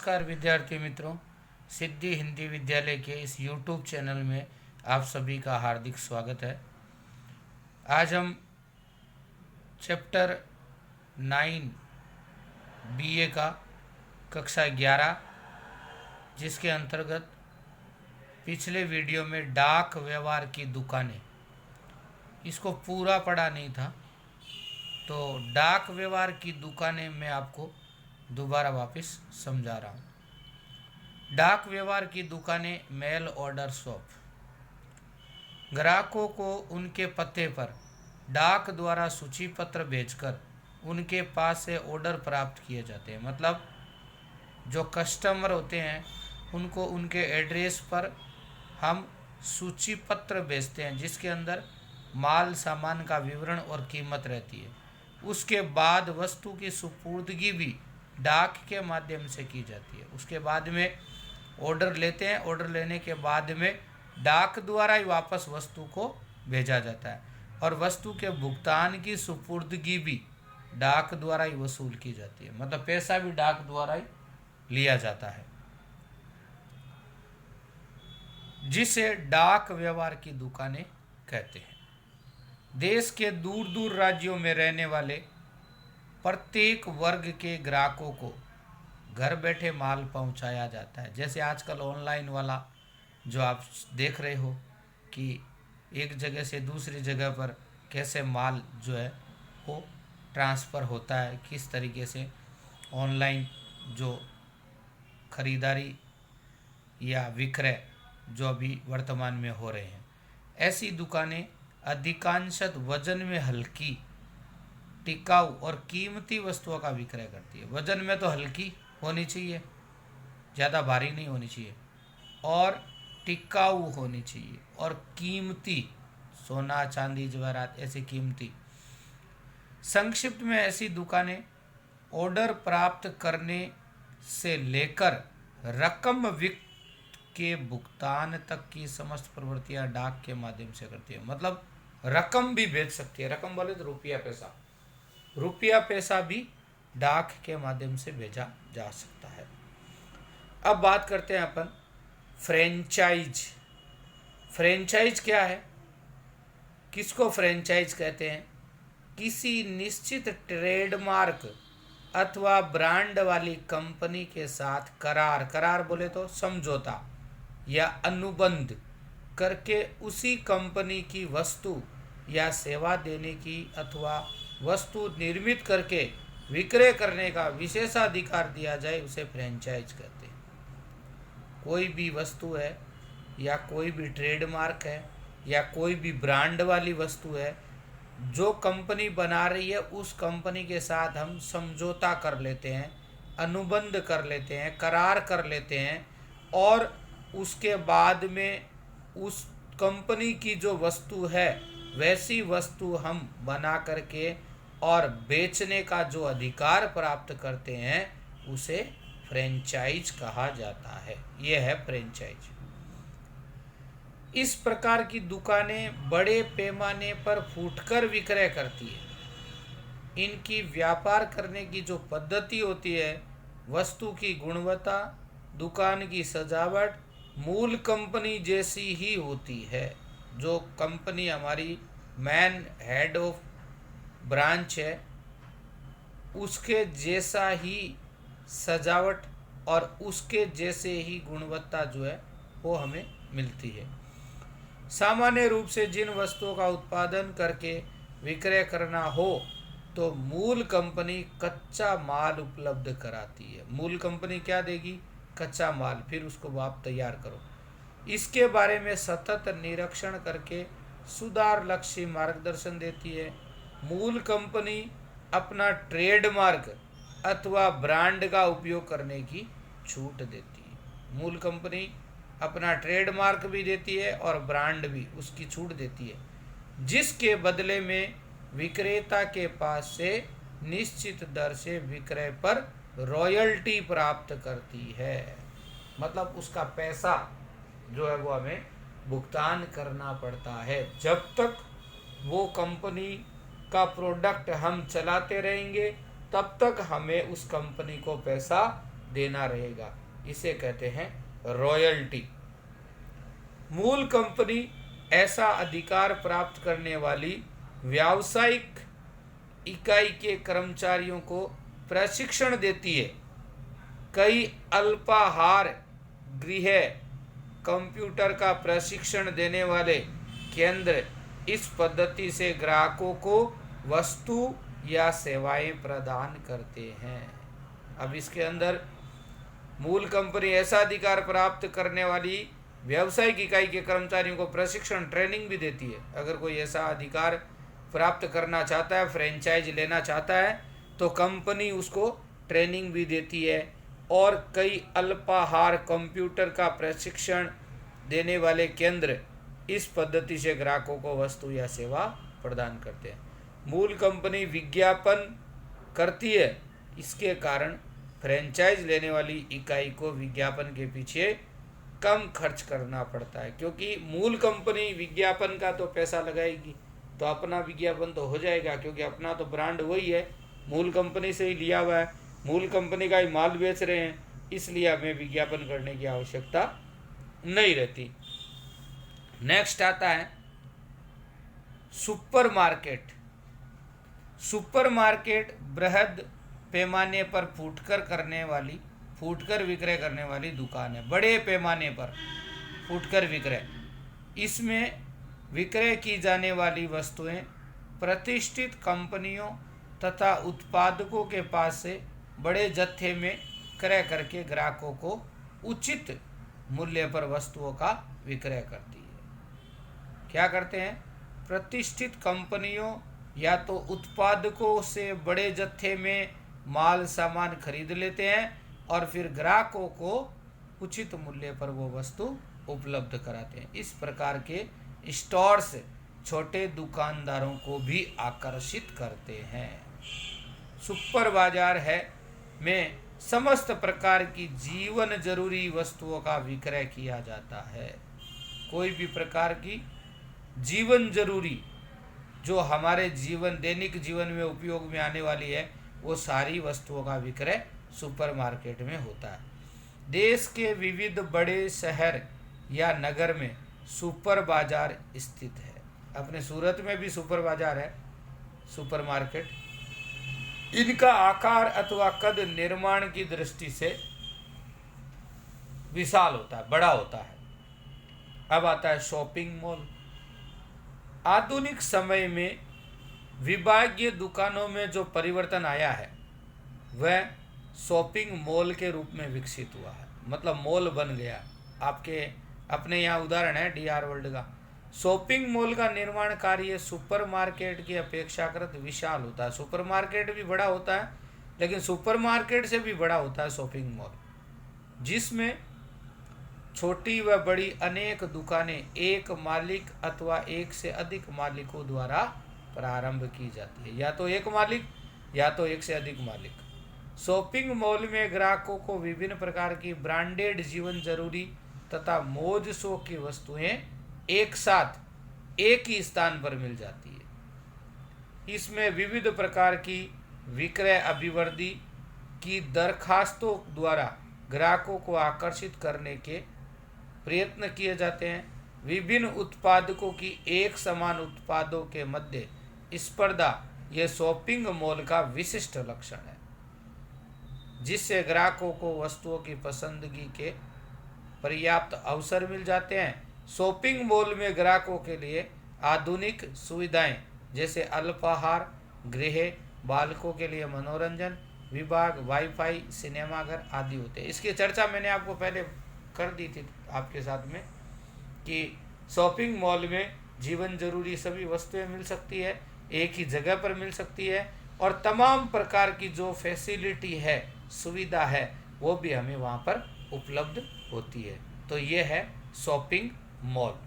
नमस्कार विद्यार्थी मित्रों, सिद्धि हिंदी विद्यालय के इस YouTube चैनल में आप सभी का हार्दिक स्वागत है। आज हम चैप्टर 9 BA का कक्षा 11 जिसके अंतर्गत पिछले वीडियो में डाक व्यवहार की दुकानें, इसको पूरा पढ़ा नहीं था, तो डाक व्यवहार की दुकानें मैं आपको दोबारा वापस समझा रहा हूँ। डाक व्यवहार की दुकानें मेल ऑर्डर शॉप, ग्राहकों को उनके पते पर डाक द्वारा सूची पत्र भेजकर उनके पास से ऑर्डर प्राप्त किए जाते हैं। मतलब जो कस्टमर होते हैं उनको उनके एड्रेस पर हम सूची पत्र भेजते हैं जिसके अंदर माल सामान का विवरण और कीमत रहती है। उसके बाद वस्तु की सुपुर्दगी भी डाक के माध्यम से की जाती है। उसके बाद में ऑर्डर लेते हैं, ऑर्डर लेने के बाद में डाक द्वारा ही वापस वस्तु को भेजा जाता है और वस्तु के भुगतान की सुपुर्दगी भी डाक द्वारा ही वसूल की जाती है। मतलब पैसा भी डाक द्वारा ही लिया जाता है, जिसे डाक व्यवहार की दुकानें कहते हैं। देश के दूर दूर राज्यों में रहने वाले प्रत्येक वर्ग के ग्राहकों को घर बैठे माल पहुंचाया जाता है। जैसे आजकल ऑनलाइन वाला जो आप देख रहे हो कि एक जगह से दूसरी जगह पर कैसे माल जो है वो ट्रांसफ़र होता है, किस तरीके से ऑनलाइन जो खरीदारी या विक्रय जो अभी वर्तमान में हो रहे हैं, ऐसी दुकानें अधिकांशतः वजन में हल्की, टिकाऊ और कीमती वस्तुओं का विक्रय करती है। वजन में तो हल्की होनी चाहिए, ज़्यादा भारी नहीं होनी चाहिए, और टिकाऊ होनी चाहिए, और कीमती, सोना चांदी जवाहरात ऐसी कीमती। संक्षिप्त में ऐसी दुकानें ऑर्डर प्राप्त करने से लेकर रकम व्यक्ति के भुगतान तक की समस्त प्रवृत्तियां डाक के माध्यम से करती है। मतलब रकम भी भेज सकती है, रकम बोले तो रुपया पैसा भी डाक के माध्यम से भेजा जा सकता है। अब बात करते हैं अपन फ्रेंचाइज। फ्रेंचाइज क्या है, किसको फ्रेंचाइज कहते हैं? किसी निश्चित ट्रेडमार्क अथवा ब्रांड वाली कंपनी के साथ करार बोले तो समझौता या अनुबंध करके उसी कंपनी की वस्तु या सेवा देने की अथवा वस्तु निर्मित करके विक्रय करने का विशेषाधिकार दिया जाए, उसे फ्रेंचाइज कहते हैं। कोई भी वस्तु है या कोई भी ट्रेडमार्क है या कोई भी ब्रांड वाली वस्तु है, जो कंपनी बना रही है उस कंपनी के साथ हम समझौता कर लेते हैं, अनुबंध कर लेते हैं, करार कर लेते हैं, और उसके बाद में उस कंपनी की जो वस्तु है वैसी वस्तु हम बना करके और बेचने का जो अधिकार प्राप्त करते हैं उसे फ्रेंचाइज कहा जाता है। यह है फ्रेंचाइज। इस प्रकार की दुकानें बड़े पैमाने पर फूटकर विक्रय करती है। इनकी व्यापार करने की जो पद्धति होती है, वस्तु की गुणवत्ता, दुकान की सजावट मूल कंपनी जैसी ही होती है। जो कंपनी हमारी मेन हेड ऑफ ब्रांच है उसके जैसा ही सजावट और उसके जैसे ही गुणवत्ता जो है वो हमें मिलती है। सामान्य रूप से जिन वस्तुओं का उत्पादन करके विक्रय करना हो तो मूल कंपनी कच्चा माल उपलब्ध कराती है। मूल कंपनी क्या देगी? कच्चा माल, फिर उसको आप तैयार करो। इसके बारे में सतत निरीक्षण करके सुधार लक्ष्य मार्गदर्शन देती है। मूल कंपनी अपना ट्रेडमार्क अथवा ब्रांड का उपयोग करने की छूट देती है। मूल कंपनी अपना ट्रेडमार्क भी देती है और ब्रांड भी, उसकी छूट देती है, जिसके बदले में विक्रेता के पास से निश्चित दर से विक्रय पर रॉयल्टी प्राप्त करती है। मतलब उसका पैसा जो है वो हमें भुगतान करना पड़ता है। जब तक वो कंपनी का प्रोडक्ट हम चलाते रहेंगे तब तक हमें उस कंपनी को पैसा देना रहेगा। इसे कहते हैं रॉयल्टी। मूल कंपनी ऐसा अधिकार प्राप्त करने वाली व्यावसायिक इकाई के कर्मचारियों को प्रशिक्षण देती है। कई अल्पाहार गृह कंप्यूटर का प्रशिक्षण देने वाले केंद्र इस पद्धति से ग्राहकों को वस्तु या सेवाएं प्रदान करते हैं। अब इसके अंदर मूल कंपनी ऐसा अधिकार प्राप्त करने वाली व्यावसायिक इकाई के कर्मचारियों को प्रशिक्षण ट्रेनिंग भी देती है। अगर कोई ऐसा अधिकार प्राप्त करना चाहता है, फ्रेंचाइज लेना चाहता है, तो कंपनी उसको ट्रेनिंग भी देती है। और कई अल्पाहार कंप्यूटर का प्रशिक्षण देने वाले केंद्र इस पद्धति से ग्राहकों को वस्तु या सेवा प्रदान करते हैं। मूल कंपनी विज्ञापन करती है, इसके कारण फ्रेंचाइज लेने वाली इकाई को विज्ञापन के पीछे कम खर्च करना पड़ता है, क्योंकि मूल कंपनी विज्ञापन का तो पैसा लगाएगी तो अपना विज्ञापन तो हो जाएगा, क्योंकि अपना तो ब्रांड वही है, मूल कंपनी से ही लिया हुआ है, मूल कंपनी का ही माल बेच रहे हैं, इसलिए हमें विज्ञापन करने की आवश्यकता नहीं रहती। नेक्स्ट आता है सुपरमार्केट। सुपरमार्केट बृहद पैमाने पर फूटकर विक्रय करने वाली दुकान है। बड़े पैमाने पर फूटकर विक्रय, इसमें विक्रय की जाने वाली वस्तुएं प्रतिष्ठित कंपनियों तथा उत्पादकों के पास से बड़े जत्थे में क्रय करके ग्राहकों को उचित मूल्य पर वस्तुओं का विक्रय करती है। क्या करते हैं? प्रतिष्ठित कंपनियों या तो उत्पादकों से बड़े जत्थे में माल सामान खरीद लेते हैं और फिर ग्राहकों को उचित मूल्य पर वो वस्तु उपलब्ध कराते हैं। इस प्रकार के स्टोर्स छोटे दुकानदारों को भी आकर्षित करते हैं। सुपर बाजार है में समस्त प्रकार की जीवन जरूरी वस्तुओं का विक्रय किया जाता है। कोई भी प्रकार की जीवन जरूरी जो हमारे दैनिक जीवन में उपयोग में आने वाली है, वो सारी वस्तुओं का विक्रय सुपरमार्केट में होता है। देश के विविध बड़े शहर या नगर में सुपर बाजार स्थित है। अपने सूरत में भी सुपर बाजार है, सुपरमार्केट। इनका आकार अथवा कद निर्माण की दृष्टि से विशाल होता है, बड़ा होता है। अब आता है शॉपिंग मॉल। आधुनिक समय में विभागीय दुकानों में जो परिवर्तन आया है वह शॉपिंग मॉल के रूप में विकसित हुआ है, मतलब मॉल बन गया। आपके अपने यहाँ उदाहरण है डीआर वर्ल्ड का। शॉपिंग मॉल का निर्माण कार्य सुपरमार्केट की अपेक्षाकृत विशाल होता है। सुपरमार्केट भी बड़ा होता है, लेकिन सुपरमार्केट से भी बड़ा होता है शॉपिंग मॉल, जिसमें छोटी व बड़ी अनेक दुकानें एक मालिक अथवा एक से अधिक मालिकों द्वारा प्रारंभ की जाती है, या तो एक मालिक या तो एक से अधिक मालिक। शॉपिंग मॉल में ग्राहकों को विभिन्न प्रकार की ब्रांडेड जीवन जरूरी तथा मौज शौक की वस्तुएं एक साथ एक ही स्थान पर मिल जाती है। इसमें विविध प्रकार की विक्रय अभिवृद्धि की दरखास्तों द्वारा ग्राहकों को आकर्षित करने के प्रयत्न किए जाते हैं। विभिन्न उत्पादकों की एक समान उत्पादों के मध्य स्पर्धा यह शॉपिंग मॉल का विशिष्ट लक्षण है, जिससे ग्राहकों को वस्तुओं की पसंदगी के पर्याप्त अवसर मिल जाते हैं। शॉपिंग मॉल में ग्राहकों के लिए आधुनिक सुविधाएं जैसे अल्पाहार गृह, बालकों के लिए मनोरंजन विभाग, वाईफाई, सिनेमाघर आदि होते हैं। इसकी चर्चा मैंने आपको पहले कर दी थी आपके साथ में कि शॉपिंग मॉल में जीवन जरूरी सभी वस्तुएं मिल सकती है, एक ही जगह पर मिल सकती है, और तमाम प्रकार की जो फैसिलिटी है, सुविधा है, वो भी हमें वहाँ पर उपलब्ध होती है। तो ये है शॉपिंग मॉल।